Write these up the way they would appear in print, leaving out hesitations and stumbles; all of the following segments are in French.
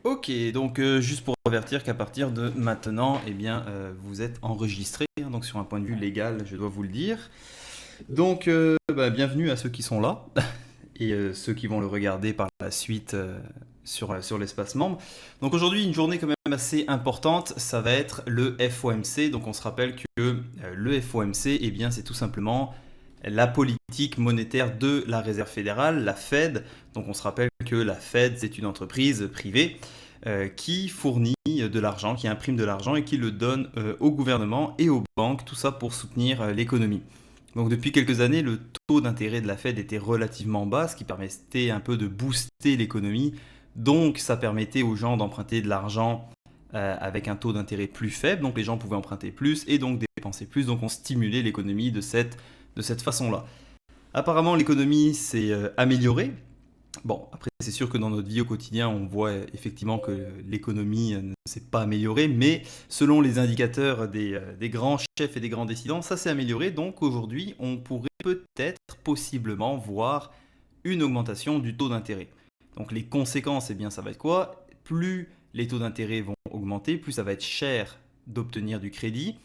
Ok, donc juste pour avertir qu'à partir de maintenant, vous êtes enregistré, hein, donc sur un point de vue légal, je dois vous le dire. Donc, bienvenue à ceux qui sont là et ceux qui vont le regarder par la suite sur l'espace membre. Donc aujourd'hui, une journée quand même assez importante, ça va être le FOMC. Donc on se rappelle que le FOMC, c'est tout simplement la politique monétaire de la Réserve fédérale, la Fed. Donc on se rappelle que la Fed, c'est une entreprise privée qui fournit de l'argent, qui imprime de l'argent et qui le donne au gouvernement et aux banques, tout ça pour soutenir l'économie. Donc depuis quelques années, le taux d'intérêt de la Fed était relativement bas, ce qui permettait un peu de booster l'économie. Donc ça permettait aux gens d'emprunter de l'argent avec un taux d'intérêt plus faible. Donc les gens pouvaient emprunter plus et donc dépenser plus. Donc on stimulait l'économie de cette façon-là. Apparemment l'économie s'est améliorée. Bon, après, c'est sûr que dans notre vie au quotidien, on voit effectivement que l'économie ne s'est pas améliorée, mais selon les indicateurs des grands chefs et des grands décidants, ça s'est amélioré. Donc aujourd'hui, on pourrait peut-être, possiblement, voir une augmentation du taux d'intérêt. Donc les conséquences, ça va être quoi? Plus les taux d'intérêt vont augmenter, plus ça va être cher d'obtenir du crédit.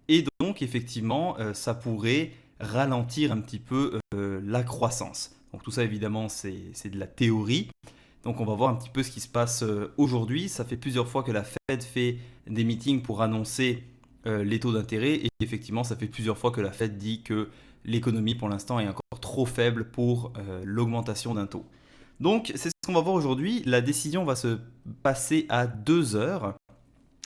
Et donc, effectivement, ça pourrait ralentir un petit peu la croissance. Donc tout ça, évidemment, c'est de la théorie. Donc on va voir un petit peu ce qui se passe aujourd'hui. Ça fait plusieurs fois que la Fed fait des meetings pour annoncer les taux d'intérêt. Et effectivement, ça fait plusieurs fois que la Fed dit que l'économie, pour l'instant, est encore trop faible pour l'augmentation d'un taux. Donc c'est ce qu'on va voir aujourd'hui. La décision va se passer à 2 heures.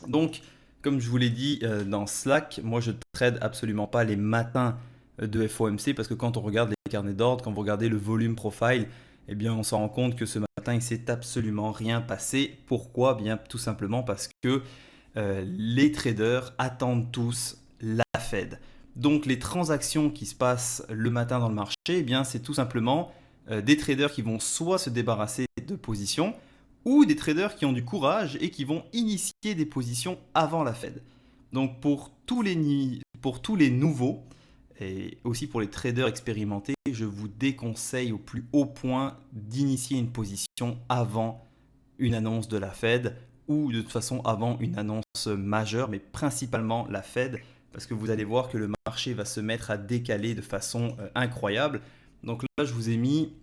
Donc, comme je vous l'ai dit dans Slack, moi je ne trade absolument pas les matins de FOMC parce que quand on regarde les carnets d'ordre, quand vous regardez le volume profile, on s'en rend compte que ce matin il s'est absolument rien passé. Pourquoi? Bien tout simplement parce que les traders attendent tous la Fed. Donc les transactions qui se passent le matin dans le marché, c'est tout simplement des traders qui vont soit se débarrasser de positions, ou des traders qui ont du courage et qui vont initier des positions avant la Fed. Donc pour tous les nouveaux, et aussi pour les traders expérimentés, je vous déconseille au plus haut point d'initier une position avant une annonce de la Fed ou de toute façon avant une annonce majeure, mais principalement la Fed, parce que vous allez voir que le marché va se mettre à décaler de façon incroyable. Donc là, je vous ai mis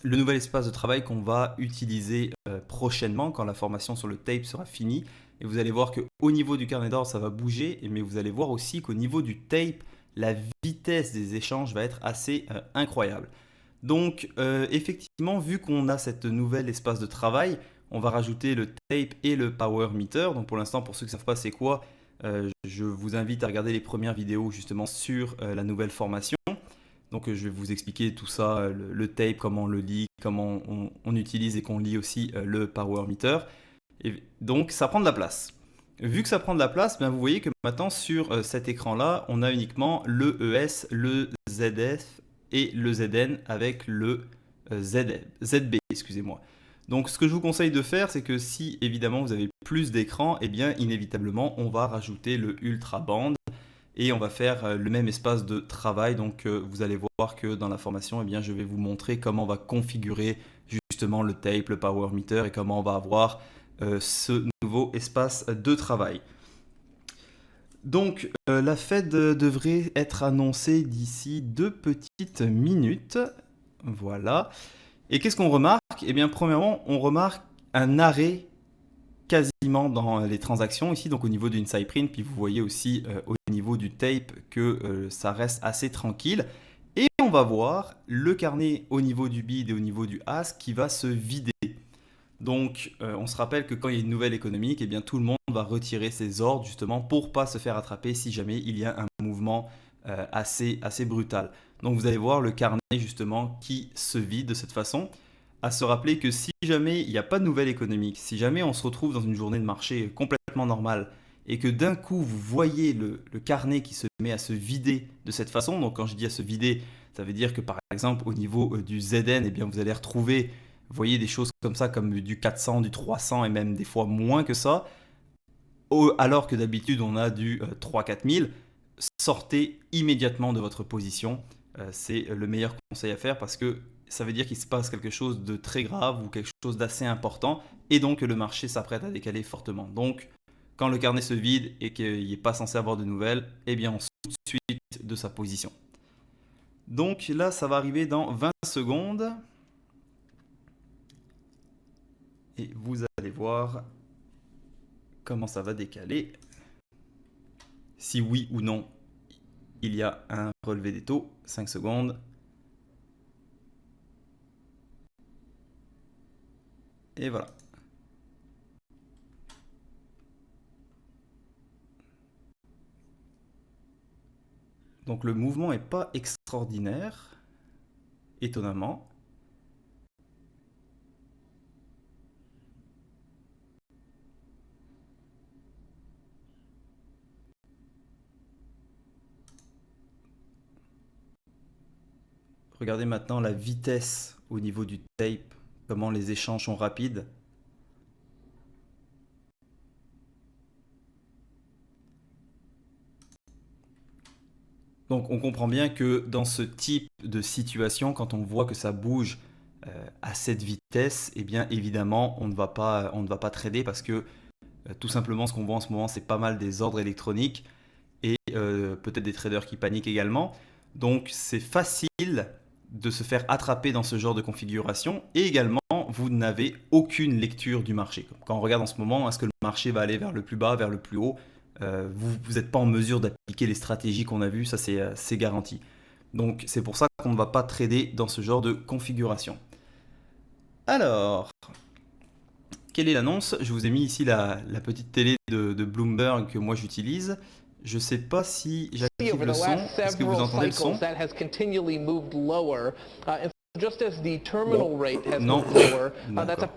le nouvel espace de travail qu'on va utiliser prochainement quand la formation sur le tape sera finie. Et vous allez voir qu'au niveau du carnet d'ordre, ça va bouger, mais vous allez voir aussi qu'au niveau du tape, la vitesse des échanges va être assez incroyable. Donc effectivement, vu qu'on a cette nouvelle espace de travail, on va rajouter le tape et le power meter. Donc pour l'instant, pour ceux qui ne savent pas c'est quoi, je vous invite à regarder les premières vidéos justement sur la nouvelle formation. Donc je vais vous expliquer tout ça, le tape, comment on le lit, comment on utilise et qu'on lit aussi le power meter. Et donc ça prend de la place. Vu que ça prend de la place, vous voyez que maintenant sur cet écran-là, on a uniquement le ES, le ZF et le ZN avec le ZB, excusez-moi. Donc ce que je vous conseille de faire, c'est que si évidemment vous avez plus d'écran, inévitablement on va rajouter le ultra band et on va faire le même espace de travail. Donc vous allez voir que dans la formation, je vais vous montrer comment on va configurer justement le tape, le power meter et comment on va avoir ce nouveau espace de travail. Donc la Fed devrait être annoncée d'ici 2 petites minutes. Voilà. Et qu'est-ce qu'on remarque? Premièrement, on remarque un arrêt quasiment dans les transactions ici, donc au niveau d'une side print, puis vous voyez aussi au niveau du tape que ça reste assez tranquille. Et on va voir le carnet au niveau du bid et au niveau du ask qui va se vider. Donc on se rappelle que quand il y a une nouvelle économique, tout le monde va retirer ses ordres justement pour pas se faire attraper si jamais il y a un mouvement assez brutal. Donc vous allez voir le carnet justement qui se vide de cette façon. À se rappeler que si jamais il n'y a pas de nouvelle économique, si jamais on se retrouve dans une journée de marché complètement normale et que d'un coup vous voyez le carnet qui se met à se vider de cette façon, donc quand je dis à se vider, ça veut dire que par exemple au niveau du ZN, vous allez retrouver, vous voyez des choses comme ça, comme du 400, du 300 et même des fois moins que ça, alors que d'habitude on a du 3-4 000, sortez immédiatement de votre position. C'est le meilleur conseil à faire parce que ça veut dire qu'il se passe quelque chose de très grave ou quelque chose d'assez important, et donc que le marché s'apprête à décaler fortement. Donc, quand le carnet se vide et qu'il n'est pas censé avoir de nouvelles, eh bien on saute tout de suite de sa position. Donc là, ça va arriver dans 20 secondes. Et vous allez voir comment ça va décaler. Si oui ou non, il y a un relevé des taux. 5 secondes. Et voilà. Donc le mouvement n'est pas extraordinaire, étonnamment. Regardez maintenant la vitesse au niveau du tape, comment les échanges sont rapides. Donc on comprend bien que dans ce type de situation, quand on voit que ça bouge à cette vitesse, eh bien évidemment on ne va pas trader parce que tout simplement ce qu'on voit en ce moment c'est pas mal des ordres électroniques et peut-être des traders qui paniquent également. Donc c'est facile de se faire attraper dans ce genre de configuration et également vous n'avez aucune lecture du marché. Quand on regarde en ce moment, est-ce que le marché va aller vers le plus bas, vers le plus haut? Vous n'êtes pas en mesure d'appliquer les stratégies qu'on a vues, ça c'est garanti. Donc c'est pour ça qu'on ne va pas trader dans ce genre de configuration. Alors, quelle est l'annonce? Je vous ai mis ici la petite télé de Bloomberg que moi j'utilise. Je ne sais pas si j'active le son. Est-ce que vous entendez le son? Bon, non, d'accord.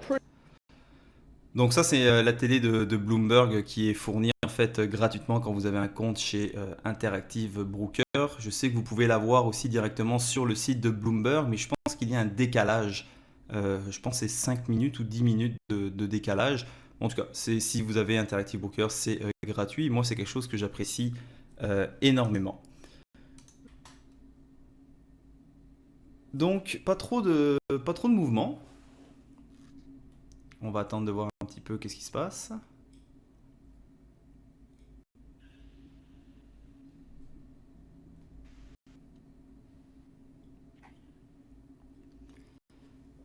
Donc ça c'est la télé de Bloomberg qui est fournie en fait gratuitement quand vous avez un compte chez Interactive Broker. Je sais que vous pouvez la voir aussi directement sur le site de Bloomberg, mais je pense qu'il y a un décalage. Je pense que c'est 5 minutes ou 10 minutes de décalage. En tout cas, si vous avez Interactive Broker, c'est gratuit. Moi, c'est quelque chose que j'apprécie énormément. Donc, pas trop de mouvement. On va attendre de voir un petit peu qu'est-ce qui se passe.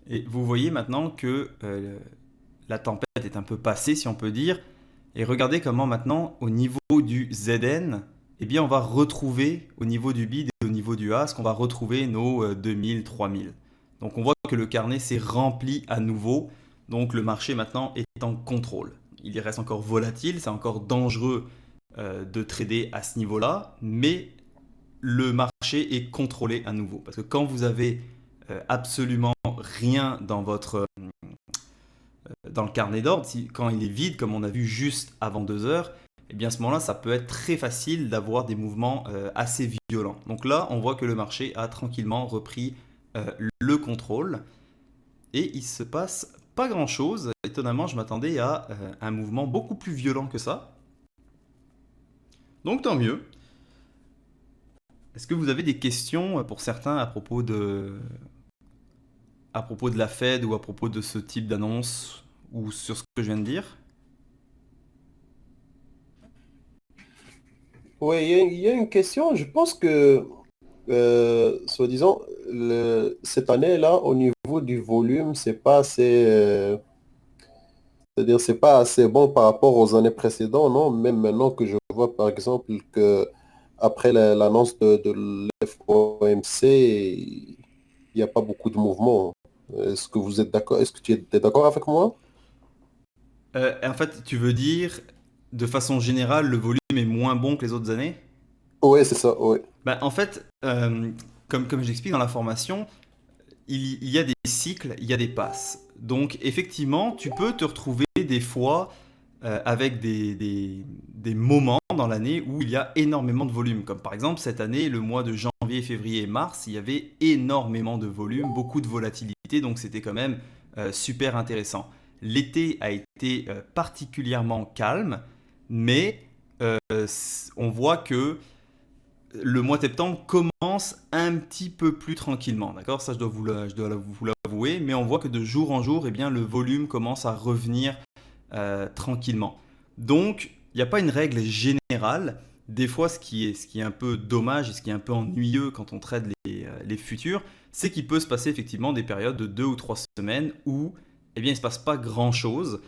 Et vous voyez maintenant que la tempête est un peu passée, si on peut dire. Et regardez comment maintenant, au niveau du ZN, eh bien, on va retrouver, au niveau du bid et au niveau du ask, on va retrouver nos 2000, 3000. Donc on voit que le carnet s'est rempli à nouveau. Donc le marché maintenant est en contrôle. Il reste encore volatile, c'est encore dangereux de trader à ce niveau-là, mais le marché est contrôlé à nouveau. Parce que quand vous avez absolument rien dans le carnet d'ordre, quand il est vide, comme on a vu juste avant 2 heures, et bien à ce moment-là, ça peut être très facile d'avoir des mouvements assez violents. Donc là, on voit que le marché a tranquillement repris le contrôle et il se passe pas grand-chose. Étonnamment, je m'attendais à un mouvement beaucoup plus violent que ça. Donc tant mieux. Est-ce que vous avez des questions pour certains à propos de la Fed ou à propos de ce type d'annonce ou sur ce que je viens de dire? Oui, il y a une question. Je pense que, soi-disant, cette année-là, au niveau du volume, c'est pas assez, c'est-à-dire, c'est pas assez bon par rapport aux années précédentes, non? Même maintenant que je vois, par exemple, que après l'annonce de l'FOMC, il n'y a pas beaucoup de mouvements. Est-ce que vous êtes d'accord? Est-ce que tu es d'accord avec moi? En fait, tu veux dire, de façon générale, le volume est moins bon que les autres années? Oui, c'est ça, oui. Bah, en fait, comme j'explique dans la formation, il y a des cycles, il y a des passes. Donc, effectivement, tu peux te retrouver des fois avec des moments dans l'année où il y a énormément de volume. Comme par exemple, cette année, le mois de janvier, février et mars, il y avait énormément de volume, beaucoup de volatilité, donc c'était quand même super intéressant. L'été a été particulièrement calme, mais on voit que le mois de septembre commence un petit peu plus tranquillement, d'accord? Ça, je dois vous l'avouer, mais on voit que de jour en jour, eh bien, le volume commence à revenir tranquillement. Donc, il n'y a pas une règle générale. Des fois, ce qui est un peu dommage et ce qui est un peu ennuyeux quand on traite les futurs, c'est qu'il peut se passer effectivement des périodes de 2 ou 3 semaines où eh bien, il ne se passe pas grand-chose.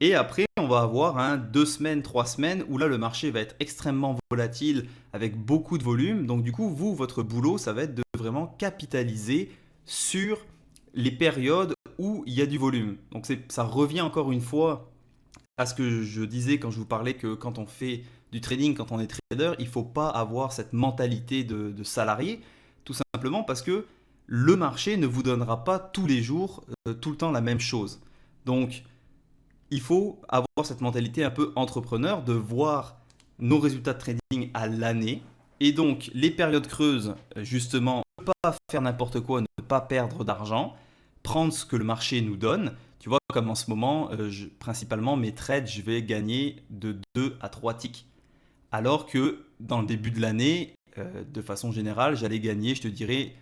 Et après, on va avoir 2 semaines, 3 semaines où là, le marché va être extrêmement volatile avec beaucoup de volume. Donc, du coup, vous, votre boulot, ça va être de vraiment capitaliser sur les périodes où il y a du volume. Donc, ça revient encore une fois à ce que je disais quand je vous parlais que quand on fait du trading, quand on est trader, il ne faut pas avoir cette mentalité de salarié, tout simplement parce que le marché ne vous donnera pas tous les jours, tout le temps la même chose. Donc, il faut avoir cette mentalité un peu entrepreneur de voir nos résultats de trading à l'année. Et donc, les périodes creuses, justement, ne pas faire n'importe quoi, ne pas perdre d'argent, prendre ce que le marché nous donne. Tu vois, comme en ce moment, principalement mes trades, je vais gagner de 2 à 3 ticks. Alors que dans le début de l'année, de façon générale, j'allais gagner, je te dirais,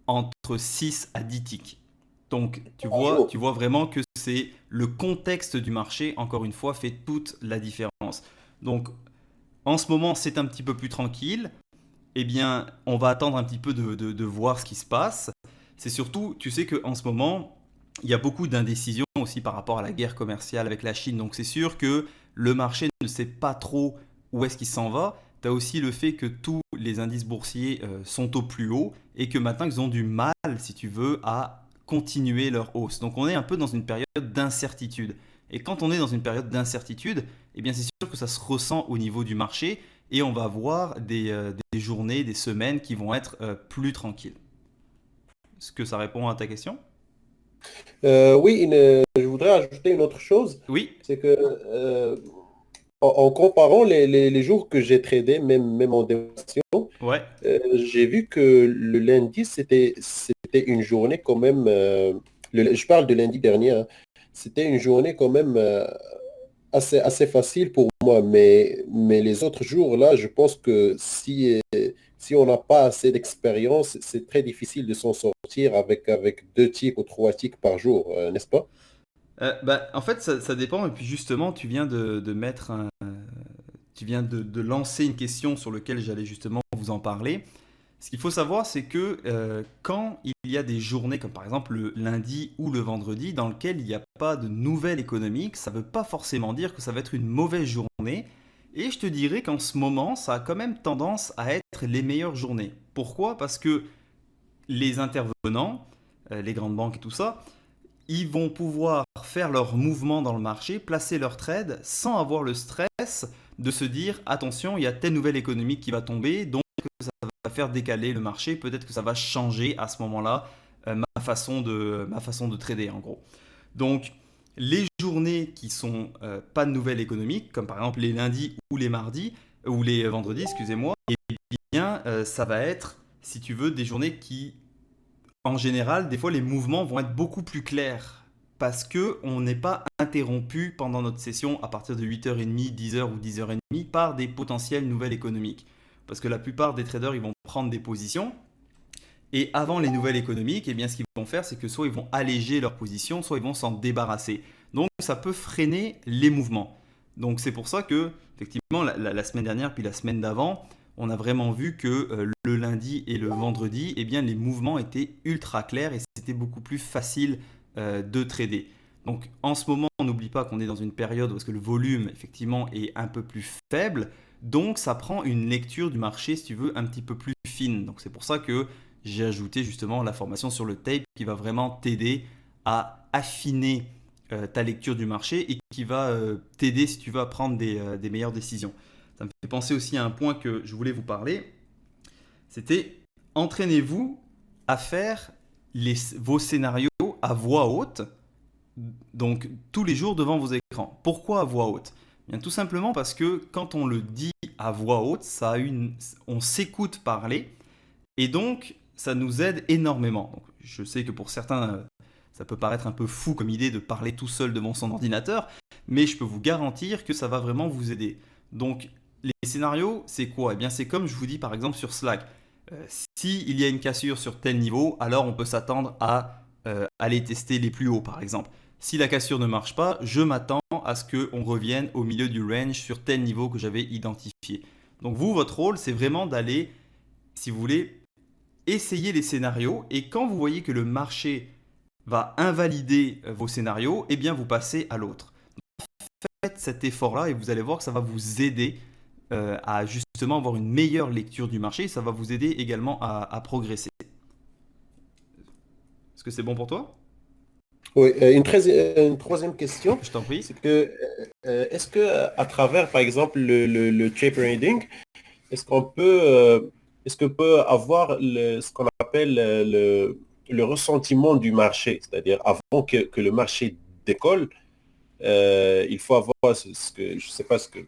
entre 6 à 10 ticks. Donc, Par jour. tu vois vraiment que c'est le contexte du marché, encore une fois, fait toute la différence. Donc, en ce moment, c'est un petit peu plus tranquille. Eh bien, on va attendre un petit peu de voir ce qui se passe. C'est surtout, tu sais qu'en ce moment, il y a beaucoup d'indécisions aussi par rapport à la guerre commerciale avec la Chine. Donc, c'est sûr que le marché ne sait pas trop où est-ce qu'il s'en va. Tu as aussi le fait que tous les indices boursiers sont au plus haut et que maintenant ils ont du mal, si tu veux, à continuer leur hausse. Donc on est un peu dans une période d'incertitude. Et quand on est dans une période d'incertitude, eh bien c'est sûr que ça se ressent au niveau du marché et on va avoir des journées, des semaines qui vont être plus tranquilles. Est-ce que ça répond à ta question? Oui, je voudrais ajouter une autre chose, Oui, c'est que en comparant les jours que j'ai tradé, même en démonstration, ouais. j'ai vu que le lundi, c'était une journée quand même, je parle de lundi dernier, hein. C'était une journée quand même assez facile pour moi, mais les autres jours, là, je pense que si on n'a pas assez d'expérience, c'est très difficile de s'en sortir avec 2 ticks ou 3 ticks par jour, n'est-ce pas? Bah, en fait, ça dépend. Et puis justement, tu viens de mettre tu viens de lancer une question sur laquelle j'allais justement vous en parler. Ce qu'il faut savoir, c'est que quand il y a des journées, comme par exemple le lundi ou le vendredi, dans lesquelles il n'y a pas de nouvelles économiques, ça ne veut pas forcément dire que ça va être une mauvaise journée. Et je te dirais qu'en ce moment, ça a quand même tendance à être les meilleures journées. Pourquoi? Parce que les intervenants, les grandes banques et tout ça, ils vont pouvoir faire leurs mouvements dans le marché, placer leurs trades sans avoir le stress de se dire attention, il y a telle nouvelle économique qui va tomber, donc ça va faire décaler le marché, peut-être que ça va changer à ce moment-là ma façon de trader en gros. Donc les journées qui sont pas de nouvelles économiques, comme par exemple les lundis ou les mardis, ou les vendredis, excusez-moi, eh bien ça va être, si tu veux, des journées qui en général, des fois, les mouvements vont être beaucoup plus clairs parce que on n'est pas interrompu pendant notre session à partir de 8h30, 10h ou 10h30 par des potentielles nouvelles économiques. Parce que la plupart des traders, ils vont prendre des positions et avant les nouvelles économiques, eh bien, ce qu'ils vont faire, c'est que soit ils vont alléger leur position, soit ils vont s'en débarrasser. Donc, ça peut freiner les mouvements. Donc, c'est pour ça que, effectivement, la semaine dernière, puis la semaine d'avant, on a vraiment vu que le lundi et le vendredi, eh bien, les mouvements étaient ultra clairs et c'était beaucoup plus facile de trader. Donc, en ce moment, on n'oublie pas qu'on est dans une période où est-ce que le volume, effectivement, est un peu plus faible. Donc, ça prend une lecture du marché, si tu veux, un petit peu plus fine. Donc, c'est pour ça que j'ai ajouté justement la formation sur le tape qui va vraiment t'aider à affiner ta lecture du marché et qui va t'aider si tu veux à prendre des meilleures décisions. Ça me fait penser aussi à un point que je voulais vous parler. C'était entraînez-vous à faire vos scénarios à voix haute, donc tous les jours devant vos écrans. Pourquoi à voix haute? Bien, tout simplement parce que quand on le dit à voix haute, on s'écoute parler et donc, ça nous aide énormément. Donc, je sais que pour certains, ça peut paraître un peu fou comme idée de parler tout seul devant son ordinateur, mais je peux vous garantir que ça va vraiment vous aider. Donc, les scénarios, c'est quoi? Eh bien, c'est comme je vous dis par exemple sur Slack. S'il y a une cassure sur tel niveau, alors on peut s'attendre à aller tester les plus hauts, par exemple. Si la cassure ne marche pas, je m'attends à ce qu'on revienne au milieu du range sur tel niveau que j'avais identifié. Donc vous, votre rôle, c'est vraiment d'aller, si vous voulez, essayer les scénarios. Et quand vous voyez que le marché va invalider vos scénarios, eh bien vous passez à l'autre. Faites cet effort-là et vous allez voir que ça va vous aider à justement avoir une meilleure lecture du marché. Ça va vous aider également à progresser. Est-ce que c'est bon pour toi? Oui, une troisième question, Je t'en prie. c'est que est-ce que à travers, par exemple, le tape reading, est-ce qu'on peut, est-ce que peut avoir ce qu'on appelle le ressentiment du marché, c'est-à-dire avant que le marché décolle, il faut avoir ce que je sais pas ce que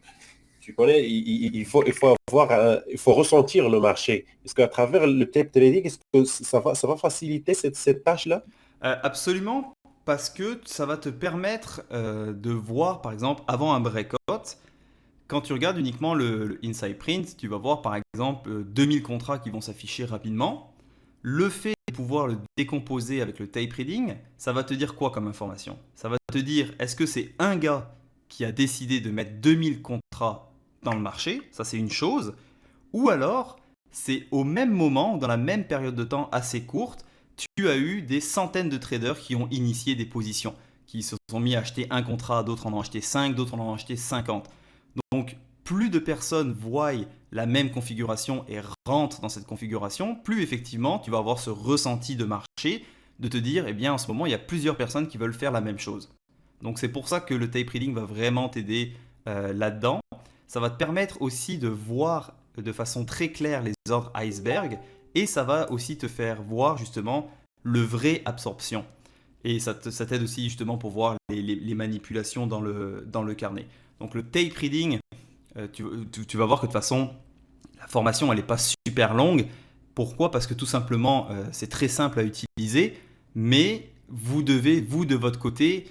tu connais, il faut avoir, il faut ressentir le marché. Est-ce qu'à travers le tape trading, est-ce que ça va faciliter cette tâche-là? Absolument, parce que ça va te permettre de voir, par exemple, avant un breakout, quand tu regardes uniquement le inside print, tu vas voir par exemple 2000 contrats qui vont s'afficher rapidement. Le fait de pouvoir le décomposer avec le tape reading, ça va te dire quoi comme information? Ça va te dire, est-ce que c'est un gars qui a décidé de mettre 2000 contrats dans le marché? Ça, c'est une chose. Ou alors, c'est au même moment, dans la même période de temps assez courte, tu as eu des centaines de traders qui ont initié des positions, qui se sont mis à acheter un contrat, d'autres en ont acheté 5, d'autres en ont acheté 50. Donc, plus de personnes voient la même configuration et rentrent dans cette configuration, plus effectivement tu vas avoir ce ressenti de marché, de te dire, eh bien en ce moment il y a plusieurs personnes qui veulent faire la même chose. Donc c'est pour ça que le tape reading va vraiment t'aider là-dedans. Ça va te permettre aussi de voir de façon très claire les ordres iceberg et ça va aussi te faire voir justement le vrai absorption. Et ça t'aide aussi justement pour voir les manipulations dans le carnet. Donc le tape reading, tu vas voir que de toute façon, la formation, elle n'est pas super longue. Pourquoi? Parce que tout simplement, c'est très simple à utiliser, mais vous devez, vous de votre côté,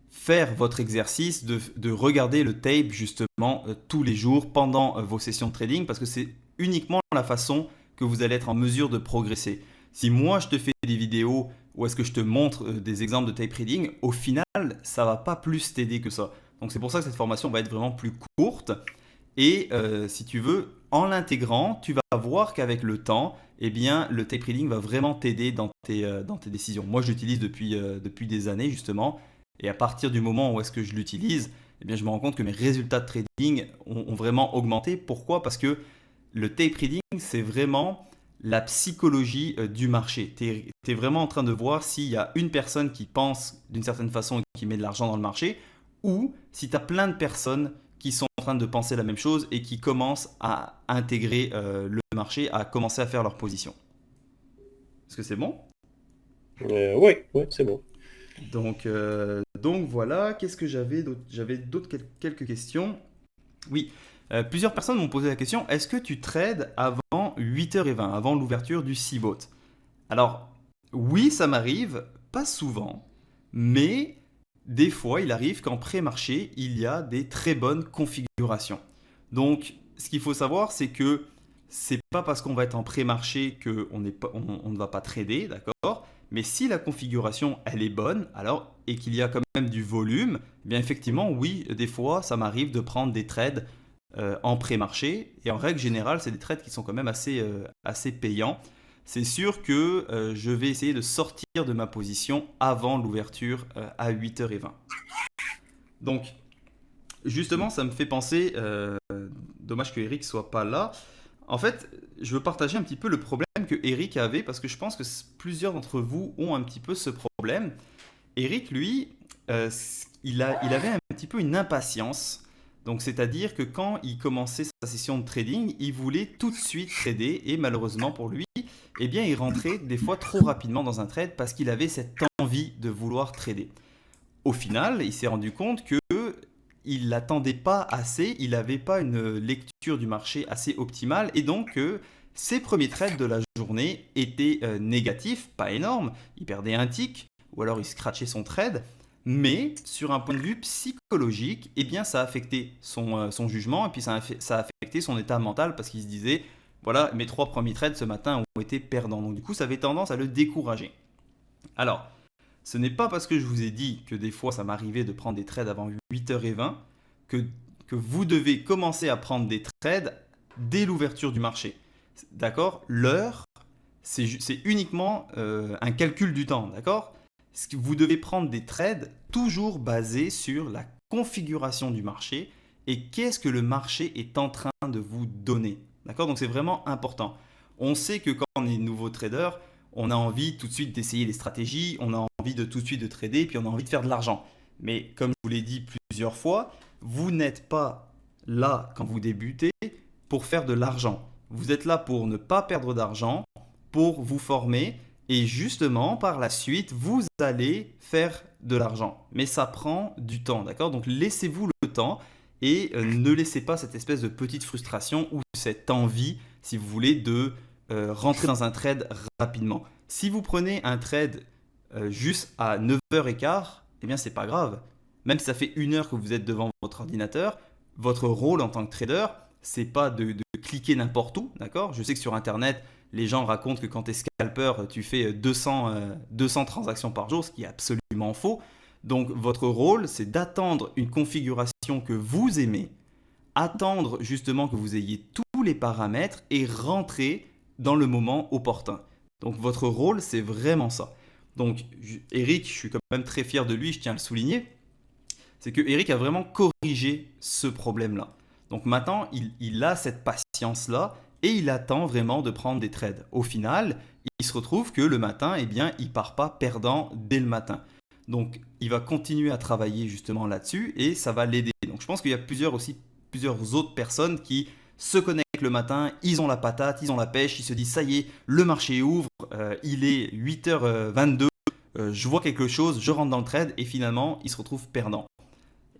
faire votre exercice de regarder le tape justement tous les jours pendant vos sessions de trading, parce que c'est uniquement la façon que vous allez être en mesure de progresser. Si moi je te fais des vidéos ou est-ce que je te montre des exemples de tape reading, au final, ça va pas plus t'aider que ça. Donc c'est pour ça que cette formation va être vraiment plus courte. Et si tu veux, en l'intégrant, tu vas voir qu'avec le temps, eh bien, le tape reading va vraiment t'aider dans tes décisions. Moi, je l'utilise depuis des années justement. Et à partir du moment où est-ce que je l'utilise, eh bien, je me rends compte que mes résultats de trading ont vraiment augmenté. Pourquoi? Parce que le tape reading, c'est vraiment la psychologie du marché. Tu es vraiment en train de voir s'il y a une personne qui pense d'une certaine façon et qui met de l'argent dans le marché, ou si tu as plein de personnes qui sont en train de penser la même chose et qui commencent à intégrer le marché, à commencer à faire leur position. Est-ce que c'est bon? Oui, oui, c'est bon. Donc voilà, qu'est-ce que j'avais d'autre? J'avais d'autres quelques questions. Oui, plusieurs personnes m'ont posé la question, est-ce que tu trades avant 8h20, avant l'ouverture du CBOT? Alors, oui, ça m'arrive, pas souvent, mais des fois, il arrive qu'en pré-marché, il y a des très bonnes configurations. Donc, ce qu'il faut savoir, c'est que c'est pas parce qu'on va être en pré-marché qu'on on ne va pas trader, d'accord? Mais si la configuration, elle est bonne, alors, et qu'il y a quand même du volume, eh bien effectivement, oui, des fois, ça m'arrive de prendre des trades en pré-marché. Et en règle générale, c'est des trades qui sont quand même assez payants. C'est sûr que je vais essayer de sortir de ma position avant l'ouverture à 8h20. Donc, justement, ça me fait penser, dommage que Eric soit pas là. En fait, je veux partager un petit peu le problème que Eric avait parce que je pense que plusieurs d'entre vous ont un petit peu ce problème. Eric, lui, il avait un petit peu une impatience. Donc, c'est-à-dire que quand il commençait sa session de trading, il voulait tout de suite trader et malheureusement pour lui, eh bien, il rentrait des fois trop rapidement dans un trade parce qu'il avait cette envie de vouloir trader. Au final, il s'est rendu compte que il l'attendait pas assez, il n'avait pas une lecture du marché assez optimale et donc ses premiers trades de la journée étaient négatifs, pas énormes, il perdait un tick ou alors il scratchait son trade, mais sur un point de vue psychologique, eh bien ça a affecté son jugement et puis ça a affecté affecté son état mental parce qu'il se disait, voilà, mes 3 premiers trades ce matin ont été perdants. Donc du coup, ça avait tendance à le décourager. Alors, ce n'est pas parce que je vous ai dit que des fois ça m'arrivait de prendre des trades avant 8h20 que, que vous devez commencer à prendre des trades dès l'ouverture du marché. D'accord? L'heure, c'est uniquement un calcul du temps. D'accord? Vous devez prendre des trades toujours basés sur la configuration du marché et qu'est-ce que le marché est en train de vous donner. D'accord? Donc c'est vraiment important. On sait que quand on est nouveau trader, on a envie tout de suite d'essayer les stratégies, on a envie de tout de suite de trader, puis on a envie de faire de l'argent. Mais comme je vous l'ai dit plusieurs fois, vous n'êtes pas là quand vous débutez pour faire de l'argent. Vous êtes là pour ne pas perdre d'argent, pour vous former et justement par la suite vous allez faire de l'argent. Mais ça prend du temps, d'accord? Donc laissez-vous le temps et ne laissez pas cette espèce de petite frustration ou cette envie, si vous voulez, de rentrer dans un trade rapidement. Si vous prenez un trade juste à 9h15, eh bien c'est pas grave. Même si ça fait 1 heure que vous êtes devant votre ordinateur, votre rôle en tant que trader, c'est pas de cliquer n'importe où, d'accord? Je sais que sur internet, les gens racontent que quand tu es scalper, tu fais 200 transactions par jour, ce qui est absolument faux. Donc votre rôle, c'est d'attendre une configuration que vous aimez, attendre justement que vous ayez tous les paramètres et rentrer dans le moment opportun. Donc votre rôle, c'est vraiment ça. Donc Eric, je suis quand même très fier de lui, je tiens à le souligner, c'est que Eric a vraiment corrigé ce problème-là. Donc maintenant, il a cette patience-là et il attend vraiment de prendre des trades. Au final, il se retrouve que le matin, eh bien, il part pas perdant dès le matin. Donc, il va continuer à travailler justement là-dessus et ça va l'aider. Donc, je pense qu'il y a plusieurs autres personnes qui se connectent le matin, ils ont la patate, ils ont la pêche, ils se disent ça y est, le marché ouvre, il est 8h22, je vois quelque chose, je rentre dans le trade et finalement, ils se retrouvent perdants.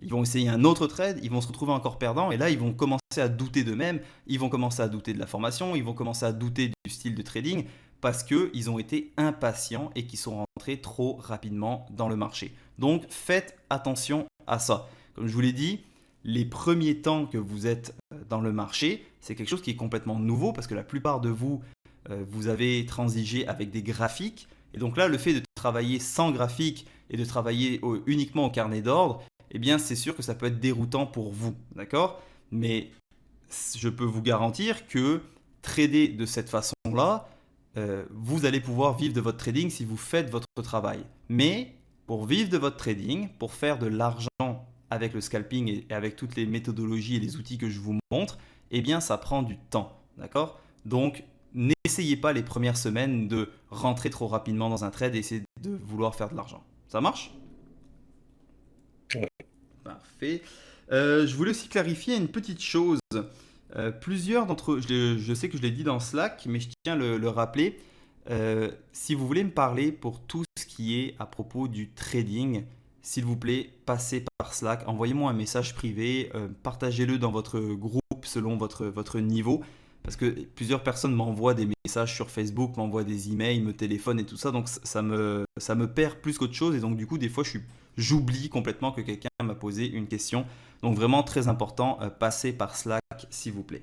Ils vont essayer un autre trade, ils vont se retrouver encore perdants et là ils vont commencer à douter d'eux-mêmes, ils vont commencer à douter de la formation, ils vont commencer à douter du style de trading parce qu'ils ont été impatients et qu'ils sont rentrés trop rapidement dans le marché. Donc faites attention à ça. Comme je vous l'ai dit, les premiers temps que vous êtes dans le marché, c'est quelque chose qui est complètement nouveau parce que la plupart de vous, vous avez transigé avec des graphiques. Et donc là, le fait de travailler sans graphique et de travailler uniquement au carnet d'ordre, eh bien c'est sûr que ça peut être déroutant pour vous, d'accord? Mais je peux vous garantir que trader de cette façon-là, vous allez pouvoir vivre de votre trading si vous faites votre travail. Mais pour vivre de votre trading, pour faire de l'argent avec le scalping et avec toutes les méthodologies et les outils que je vous montre, eh bien ça prend du temps, d'accord? Donc n'essayez pas les premières semaines de rentrer trop rapidement dans un trade et essayer de vouloir faire de l'argent. Ça marche? Parfait. Je voulais aussi clarifier une petite chose. Plusieurs d'entre eux, je sais que je l'ai dit dans Slack, mais je tiens à le rappeler. Si vous voulez me parler pour tout ce qui est à propos du trading, s'il vous plaît, passez par Slack, envoyez-moi un message privé, partagez-le dans votre groupe selon votre niveau. Parce que plusieurs personnes m'envoient des messages sur Facebook, m'envoient des emails, me téléphonent et tout ça, donc ça me perd plus qu'autre chose. Et donc du coup, des fois, j'oublie complètement que quelqu'un m'a posé une question. Donc vraiment très important, passez par Slack s'il vous plaît.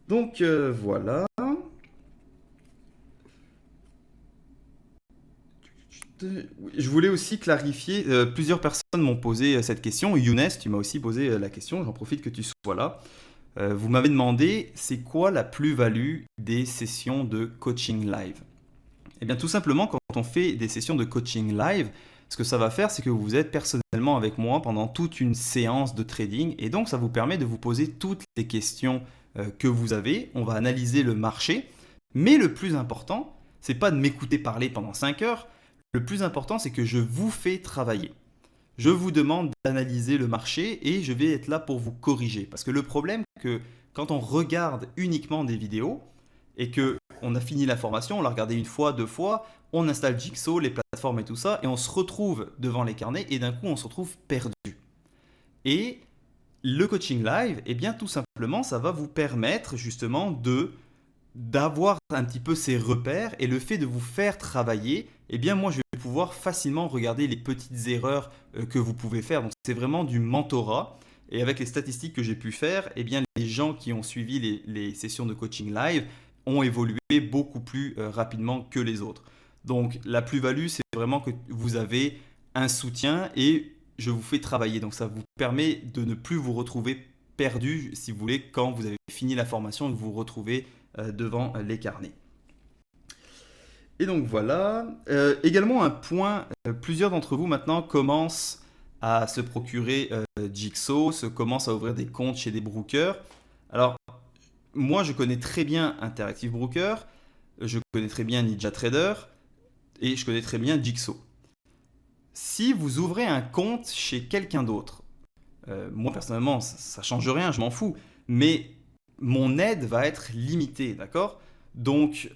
Donc voilà. Je voulais aussi clarifier, plusieurs personnes m'ont posé cette question. Younes, tu m'as aussi posé la question, j'en profite que tu sois là. Vous m'avez demandé, c'est quoi la plus-value des sessions de coaching live? Eh bien tout simplement, quand on fait des sessions de coaching live, ce que ça va faire, c'est que vous êtes personnellement avec moi pendant toute une séance de trading et donc ça vous permet de vous poser toutes les questions que vous avez. On va analyser le marché, mais le plus important, c'est pas de m'écouter parler pendant 5 heures. Le plus important, c'est que je vous fais travailler. Je vous demande d'analyser le marché et je vais être là pour vous corriger. Parce que le problème, c'est que quand on regarde uniquement des vidéos et qu'on a fini la formation, on l'a regardé une fois, 2 fois, on installe Jigsaw, les plateformes et tout ça, et on se retrouve devant les carnets et d'un coup, on se retrouve perdu. Et le coaching live, eh bien tout simplement, ça va vous permettre justement d'avoir un petit peu ces repères et le fait de vous faire travailler, eh bien moi je vais pouvoir facilement regarder les petites erreurs que vous pouvez faire. Donc c'est vraiment du mentorat Et avec les statistiques que j'ai pu faire, eh bien, les gens qui ont suivi les sessions de coaching live ont évolué beaucoup plus rapidement que les autres. Donc la plus-value, c'est vraiment que vous avez un soutien et je vous fais travailler. Donc ça vous permet de ne plus vous retrouver perdu, si vous voulez, quand vous avez fini la formation et que vous vous retrouvez devant les carnets. Et donc voilà. Également un point, plusieurs d'entre vous maintenant commencent à se procurer Jigsaw, commencent à ouvrir des comptes chez des brokers. Alors, moi je connais très bien Interactive Broker, je connais très bien NinjaTrader et je connais très bien Jigsaw. Si vous ouvrez un compte chez quelqu'un d'autre, moi personnellement ça change rien, je m'en fous, mais mon aide va être limitée, d'accord? Donc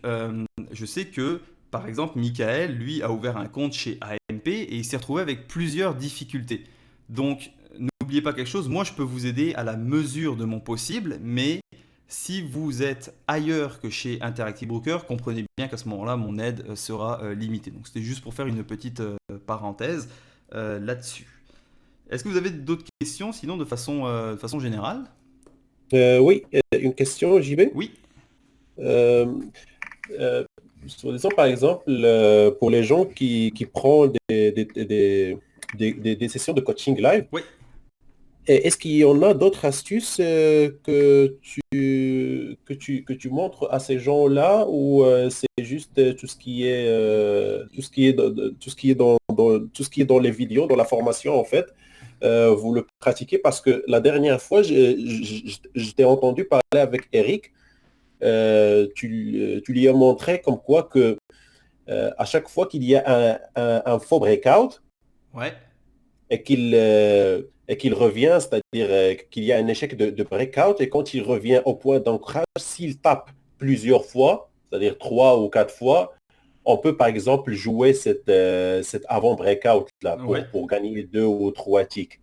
je sais que par exemple Michael, lui, a ouvert un compte chez AMP et il s'est retrouvé avec plusieurs difficultés. Donc n'oubliez pas quelque chose, moi je peux vous aider à la mesure de mon possible, mais si vous êtes ailleurs que chez Interactive Broker, comprenez bien qu'à ce moment-là, mon aide sera limitée. Donc c'était juste pour faire une petite parenthèse là-dessus. Est-ce que vous avez d'autres questions, sinon de façon générale? Oui, une question, JB. Oui. Euh, euh, Disons par exemple, pour les gens qui prennent des sessions de coaching live, Oui. est-ce qu'il y en a d'autres astuces que tu montres à ces gens-là ou c'est juste tout ce qui est tout ce qui est tout ce qui est dans les vidéos, dans la formation en fait, vous le pratiquez parce que la dernière fois, je t'ai entendu parler avec Eric, tu lui as montré comme quoi que à chaque fois qu'il y a un faux breakout, Ouais. et qu'il revient, c'est-à-dire qu'il y a un échec de breakout, et quand il revient au point d'ancrage, s'il tape plusieurs fois, c'est-à-dire 3 ou 4 fois, on peut par exemple jouer cet avant-breakout là Ouais. pour gagner 2 ou 3 ticks.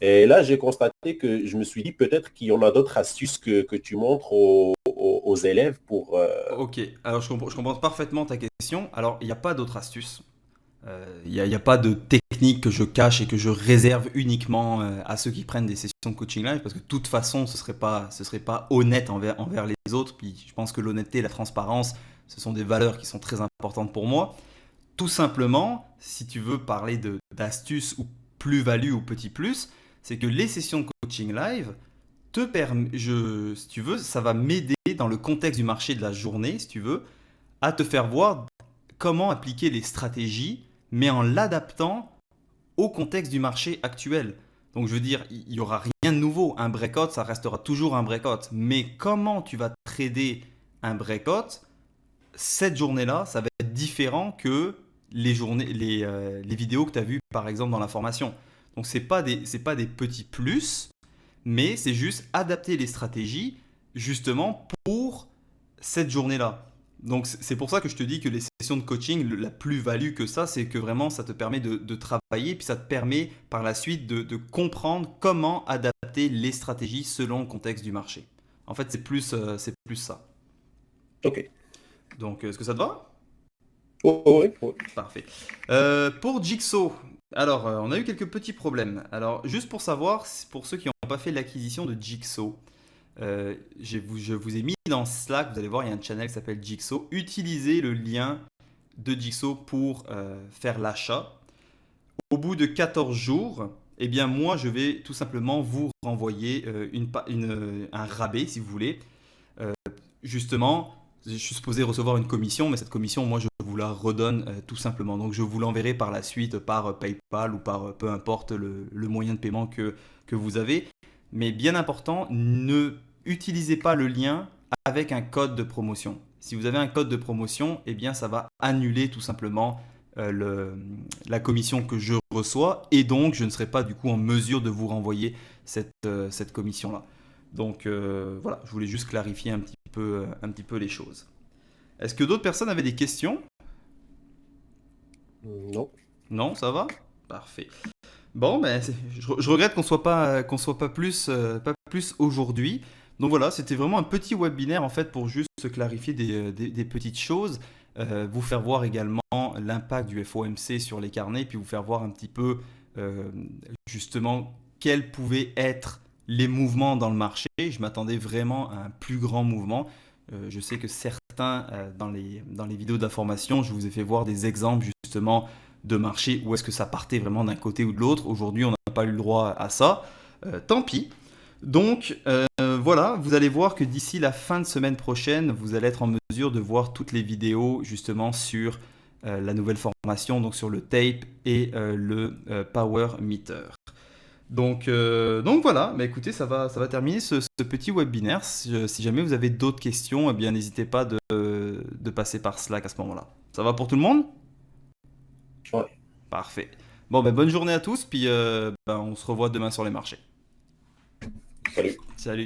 Et là, j'ai constaté que je me suis dit peut-être qu'il y en a d'autres astuces que tu montres aux élèves pour... Ok, alors je comprends parfaitement ta question. Alors, il n'y a pas d'autre astuce. Il y a pas de technique que je cache et que je réserve uniquement à ceux qui prennent des sessions de coaching live, parce que de toute façon, ce serait pas honnête envers les autres. Puis je pense que l'honnêteté et la transparence, ce sont des valeurs qui sont très importantes pour moi. Tout simplement, si tu veux parler d'astuces ou plus-value ou petit plus, c'est que les sessions de coaching live si tu veux, ça va m'aider dans le contexte du marché de la journée, si tu veux, à te faire voir comment appliquer les stratégies, mais en l'adaptant au contexte du marché actuel. Donc je veux dire, il n'y aura rien de nouveau. Un breakout, ça restera toujours un breakout. Mais comment tu vas trader un breakout, cette journée-là, ça va être différent que les vidéos que tu as vues par exemple dans la formation. Donc c'est pas des petits plus, mais c'est juste adapter les stratégies justement pour cette journée-là. Donc c'est pour ça que je te dis que les sessions de coaching, la plus-value que ça, c'est que vraiment ça te permet de travailler, puis ça te permet par la suite de comprendre comment adapter les stratégies selon le contexte du marché. En fait, c'est plus ça. Ok. Donc, est-ce que ça te va? Oh, oh, oui, oui. Parfait. Pour Jigsaw, alors on a eu quelques petits problèmes. Alors, juste pour savoir, pour ceux qui n'ont pas fait l'acquisition de Jigsaw, je vous ai mis dans Slack, vous allez voir, il y a un channel qui s'appelle Jigsaw. Utilisez le lien de Jigsaw pour faire l'achat. Au bout de 14 jours, eh bien moi je vais tout simplement vous renvoyer un rabais si vous voulez. Euh, Justement, je suis supposé recevoir une commission, mais cette commission, moi je vous la redonne tout simplement. Donc je vous l'enverrai par la suite par PayPal ou par peu importe le moyen de paiement que vous avez. Mais bien important, ne utilisez pas le lien avec un code de promotion. Si vous avez un code de promotion, eh bien ça va annuler tout simplement la commission que je reçois et donc je ne serai pas du coup en mesure de vous renvoyer cette commission-là. Donc voilà, je voulais juste clarifier un petit peu les choses. Est-ce que d'autres personnes avaient des questions? Non. Non, ça va? Parfait. Bon, ben, je regrette qu'on soit pas plus aujourd'hui. Donc voilà, c'était vraiment un petit webinaire en fait pour juste se clarifier des petites choses, vous faire voir également l'impact du FOMC sur les carnets, puis vous faire voir un petit peu justement quel pouvait être les mouvements dans le marché. Je m'attendais vraiment à un plus grand mouvement. Je sais que certains, dans les vidéos d'information, je vous ai fait voir des exemples justement de marché où est-ce que ça partait vraiment d'un côté ou de l'autre. Aujourd'hui, on n'a pas eu le droit à ça. Tant pis. Donc voilà, vous allez voir que d'ici la fin de semaine prochaine, vous allez être en mesure de voir toutes les vidéos justement sur la nouvelle formation, donc sur le tape et le power meter. Donc voilà, bah écoutez, ça va terminer ce petit webinaire. Si jamais vous avez d'autres questions, eh bien n'hésitez pas de passer par Slack à ce moment-là. Ça va pour tout le monde? Ouais. Parfait. Bon, ben bonne journée à tous, puis on se revoit demain sur les marchés. Salut. Salut.